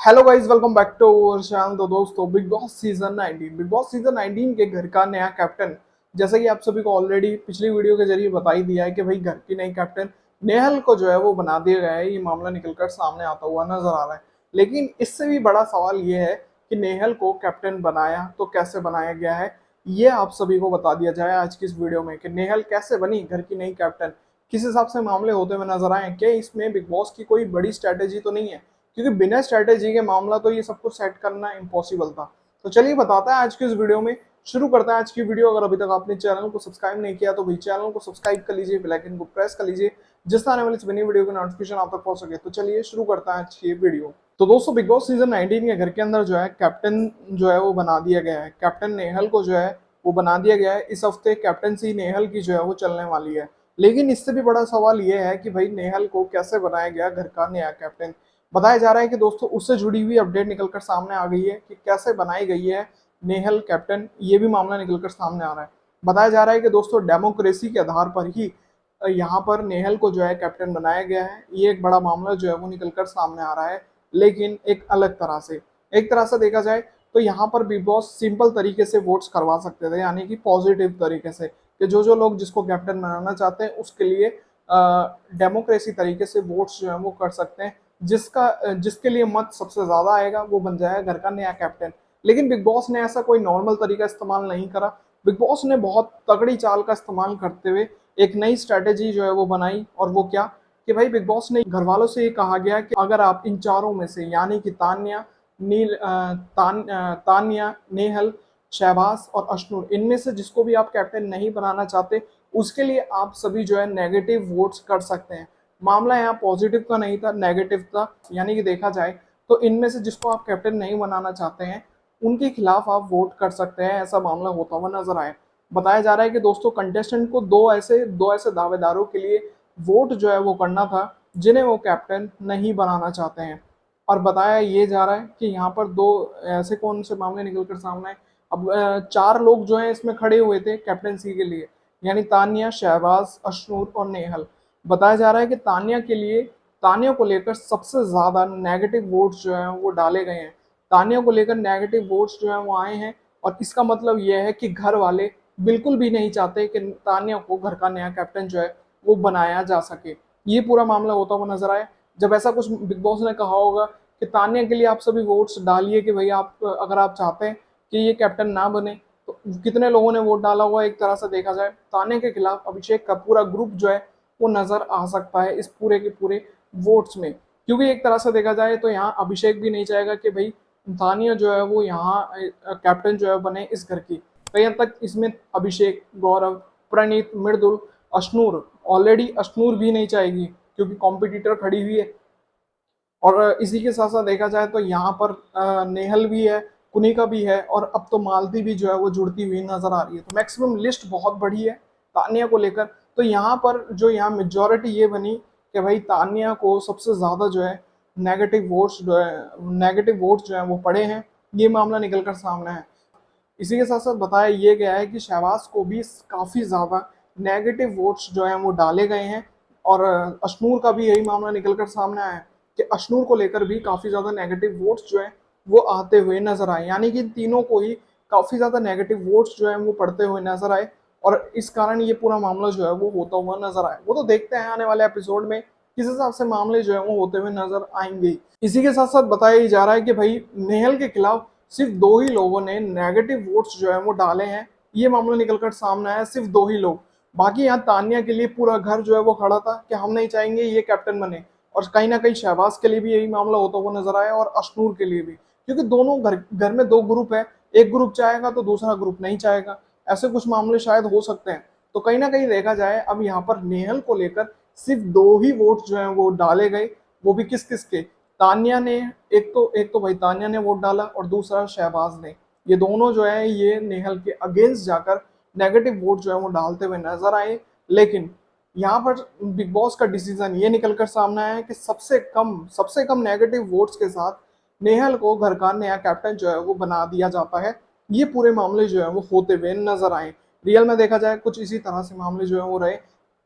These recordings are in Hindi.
Hello guys, welcome back to our channel. तो दोस्तों, बिग बॉस सीजन 19 के घर का नया कैप्टन, जैसा कि आप सभी को ऑलरेडी पिछली वीडियो के जरिए बता ही दिया है कि भाई घर की नई कैप्टन नेहल को जो है वो बना दिया गया है। ये मामला निकलकर सामने आता हुआ नजर आ रहा है। लेकिन इससे भी बड़ा सवाल ये है कि नेहल को कैप्टन बनाया तो कैसे बनाया गया है, ये आप सभी को बता दिया जाए आज की इस वीडियो में कि नेहल कैसे बनी घर की नई कैप्टन, किस हिसाब से मामले होते हुए नजर आए। क्या इसमें बिग बॉस की कोई बड़ी स्ट्रेटेजी तो नहीं है, क्योंकि बिना स्ट्रेटेजी के मामला तो ये सब कुछ सेट करना इम्पॉसिबल था। तो चलिए बताता है आज की इस वीडियो में। शुरू करता है आज की वीडियो। अगर अभी तक आपने चैनल को सब्सक्राइब नहीं किया तो भाई चैनल को सब्सक्राइब कर लीजिए, बेल आइकन को प्रेस कर लीजिए, जिससे आने वाली इस बनी वीडियो की नोटिफिकेशन आप तक पहुंच सके। तो चलिए शुरू करता है आज की ये वीडियो। तो दोस्तों, बिग बॉस सीजन 19 के घर के अंदर जो है कैप्टन जो है वो बना दिया गया है। कैप्टन नेहल को जो है वो बना दिया गया है। इस हफ्ते कैप्टनसी नेहल की जो है वो चलने वाली है। लेकिन इससे भी बड़ा सवाल ये है कि भाई नेहल को कैसे बनाया गया घर का नया कैप्टन। बताया जा रहा है कि दोस्तों उससे जुड़ी हुई अपडेट निकलकर सामने आ गई है कि कैसे बनाई गई है नेहल कैप्टन, ये भी मामला निकलकर सामने आ रहा है। बताया जा रहा है कि दोस्तों डेमोक्रेसी के आधार पर ही यहाँ पर नेहल को जो है कैप्टन बनाया गया है। ये एक बड़ा मामला जो है वो निकलकर सामने आ रहा है, लेकिन एक अलग तरह से। एक तरह से देखा जाए तो यहाँ पर बिग बॉस सिंपल तरीके से वोट्स करवा सकते थे, यानी कि पॉजिटिव तरीके से, कि जो लोग जिसको कैप्टन बनाना चाहते हैं उसके लिए डेमोक्रेसी तरीके से वोट्स जो है वो कर सकते हैं। जिसके लिए मत सबसे ज्यादा आएगा वो बन जाएगा घर का नया कैप्टन। लेकिन बिग बॉस ने ऐसा कोई नॉर्मल तरीका इस्तेमाल नहीं करा। बिग बॉस ने बहुत तगड़ी चाल का इस्तेमाल करते हुए एक नई स्ट्रेटेजी जो है वो बनाई। और वो क्या कि भाई बिग बॉस ने घर वालों से ये कहा गया कि अगर आप इन चारों में से, यानी कि तान्या, नेहल, शहबाज और अशनूर, इनमें से जिसको भी आप कैप्टन नहीं बनाना चाहते उसके लिए आप सभी जो है नेगेटिव वोट्स कर सकते हैं। मामला यहाँ पॉजिटिव का नहीं था, नेगेटिव था। यानी कि देखा जाए तो इनमें से जिसको आप कैप्टन नहीं बनाना चाहते हैं उनके खिलाफ आप वोट कर सकते हैं। ऐसा मामला होता हुआ नजर आया। बताया जा रहा है कि दोस्तों कंटेस्टेंट को दो ऐसे दावेदारों के लिए वोट जो है वो करना था जिन्हें वो कैप्टन नहीं बनाना चाहते हैं। और बताया ये जा रहा है कि यहाँ पर दो ऐसे कौन से मामले निकल कर सामने आए। अब चार लोग जो हैं इसमें खड़े हुए थे कैप्टनसी के लिए, यानी तानिया, शहबाज, अशनूर और नेहल। बताया जा रहा है कि तानिया को लेकर सबसे ज्यादा नेगेटिव वोट्स जो हैं वो डाले गए हैं। तानिया को लेकर नेगेटिव वोट्स जो हैं वो आए हैं। और इसका मतलब यह है कि घर वाले बिल्कुल भी नहीं चाहते कि तानिया को घर का नया कैप्टन जो है वो बनाया जा सके। ये पूरा मामला होता हुआ नजर आया। जब ऐसा कुछ बिग बॉस ने कहा होगा कि तानिया के लिए आप सभी वोट्स डालिए कि भाई आप अगर आप चाहते हैं कि ये कैप्टन ना बने, तो कितने लोगों ने वोट डाला हुआ। एक तरह से देखा जाए तानिया के खिलाफ अभिषेक का पूरा ग्रुप जो है वो नजर आ सकता है इस पूरे के पूरे वोट्स में। क्योंकि एक तरह से देखा जाए तो यहाँ अभिषेक भी नहीं चाहेगा कि भाई तानिया जो है वो यहाँ कैप्टन जो है बने इस घर की। कहीं हद तक इसमें अभिषेक, गौरव, प्रणीत, मृदुल, अशनूर, ऑलरेडी अशनूर भी नहीं चाहेगी क्योंकि कॉम्पिटिटर खड़ी हुई है। और इसी के साथ साथ देखा जाए तो यहाँ पर नेहल भी है, कुनिका भी है, और अब तो मालती भी जो है वो जुड़ती हुई नजर आ रही है। तो मैक्सिमम लिस्ट बहुत बड़ी है तानिया को लेकर। तो यहाँ पर जो यहाँ मेजोरिटी ये बनी कि भाई तानिया को सबसे ज्यादा जो है नेगेटिव वोट्स जो है वो पड़े हैं। ये मामला निकलकर सामने है। इसी के साथ साथ बताया ये गया है कि शहबाज को भी काफी ज्यादा नेगेटिव वोट्स जो है वो डाले गए हैं। और अशनूर का भी यही मामला निकलकर सामने आया है कि अशनूर को लेकर भी काफी ज्यादा नेगेटिव वोट्स जो है वो आते हुए नजर आए। यानी कि तीनों को ही काफी ज्यादा नेगेटिव वोट्स जो है वो पड़ते हुए नजर आए। और इस कारण ये पूरा मामला जो है वो होता हुआ नजर आए। वो तो देखते हैं आने वाले एपिसोड में किस हिसाब से मामले जो है वो होते हुए नजर आएंगे। इसी के साथ साथ बताया जा रहा है कि भाई नेहल के खिलाफ सिर्फ दो ही लोगों ने नेगेटिव वोट्स जो है वो डाले हैं। ये मामला निकलकर सामने आया, सिर्फ दो ही लोग। बाकी यहाँ तानिया के लिए पूरा घर जो है वो खड़ा था कि हम नहीं चाहेंगे ये कैप्टन बने। और कहीं ना कहीं शहबाज के लिए भी यही मामला होता हुआ नजर आया, और अशनूर के लिए भी, क्योंकि दोनों घर घर में दो ग्रुप है। एक ग्रुप चाहेगा तो दूसरा ग्रुप नहीं चाहेगा। ऐसे कुछ मामले शायद हो सकते हैं। तो कहीं ना कहीं देखा जाए अब यहाँ पर नेहल को लेकर सिर्फ दो ही वोट जो है वो डाले गए। वो भी किस किस के? तानिया ने, एक तो भाई तानिया ने वोट डाला और दूसरा शहबाज ने। ये दोनों जो है ये नेहल के अगेंस्ट जाकर नेगेटिव वोट जो है वो डालते हुए नजर आए। लेकिन यहाँ पर बिग बॉस का डिसीजन ये निकलकर सामने आया है कि सबसे कम नेगेटिव वोट्स के साथ नेहल को घर का नया कैप्टन जो है वो बना दिया जाता है। ये पूरे मामले जो है वो होते हुए नजर आए। रियल में देखा जाए कुछ इसी तरह से मामले जो है वो रहे।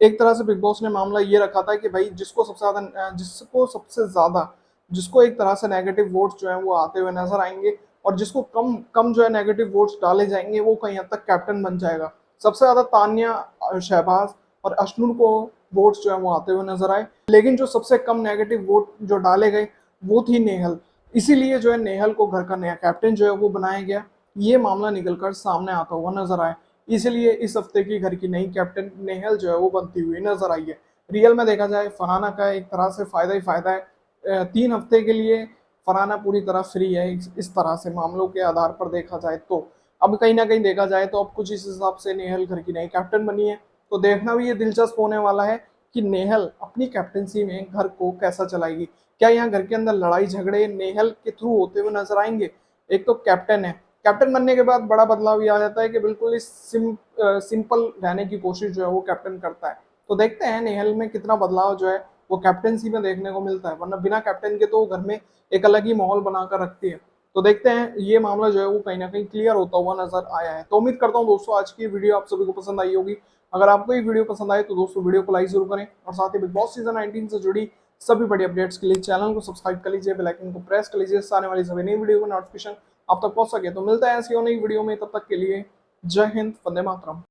एक तरह से बिग बॉस ने मामला ये रखा था कि भाई जिसको सबसे ज्यादा जिसको एक तरह से नेगेटिव वोट्स जो है वो आते हुए नजर आएंगे, और जिसको कम कम जो है नेगेटिव वोट्स डाले जाएंगे वो कहीं हद तक कैप्टन बन जाएगा। सबसे ज्यादा तानिया, शहबाज और अशनुर को वोट्स जो है वो आते हुए नजर आए, लेकिन जो सबसे कम नेगेटिव वोट जो डाले गए वो थी नेहल। इसीलिए जो है नेहल को घर का नया कैप्टन जो है वो बनाया गया। ये मामला निकलकर सामने आता हुआ नजर आया, इसलिए इस हफ्ते की घर की नई कैप्टन नेहल जो है वो बनती हुई नजर आई है। रियल में देखा जाए फरहाना का एक तरह से फायदा ही फायदा है। 3 हफ्ते के लिए फरहाना पूरी तरह फ्री है, इस तरह से मामलों के आधार पर देखा जाए तो। अब कहीं ना कहीं देखा जाए तो अब कुछ इस हिसाब से नेहल घर की नई कैप्टन बनी है, तो देखना भी ये दिलचस्प होने वाला है कि नेहल अपनी कैप्टनसी में घर को कैसा चलाएगी। क्या यहाँ घर के अंदर लड़ाई झगड़े नेहल के थ्रू होते हुए नजर आएंगे? एक तो कैप्टन है, कैप्टन बनने के बाद बड़ा बदलाव ये आ जाता है कि बिल्कुल इस सिंपल रहने की कोशिश जो है वो कैप्टन करता है। तो देखते हैं नेहल में कितना बदलाव जो है वो कैप्टनसी में देखने को मिलता है, वरना बिना कैप्टन के तो घर में एक अलग ही माहौल बनाकर रखती है। तो देखते हैं, ये मामला जो है वो कहीं ना कहीं क्लियर होता हुआ नजर आया है। तो उम्मीद करता हूँ दोस्तों आज की वीडियो आप सभी को पसंद आई होगी। अगर आपको ये वीडियो पसंद आए तो दोस्तों वीडियो को लाइक जरूर करें, और साथ ही बिग बॉस सीजन 19 से जुड़ी सभी बड़ी अपडेट्स के लिए चैनल को सब्सक्राइब कर लीजिए, बेल आइकन को प्रेस कर लीजिए, आने वाली सभी नई वीडियो का नोटिफिकेशन आप तक पहुंच सके। तो मिलता है ऐसी और नई वीडियो में, तब तक के लिए जय हिंद, वंदे मातरम।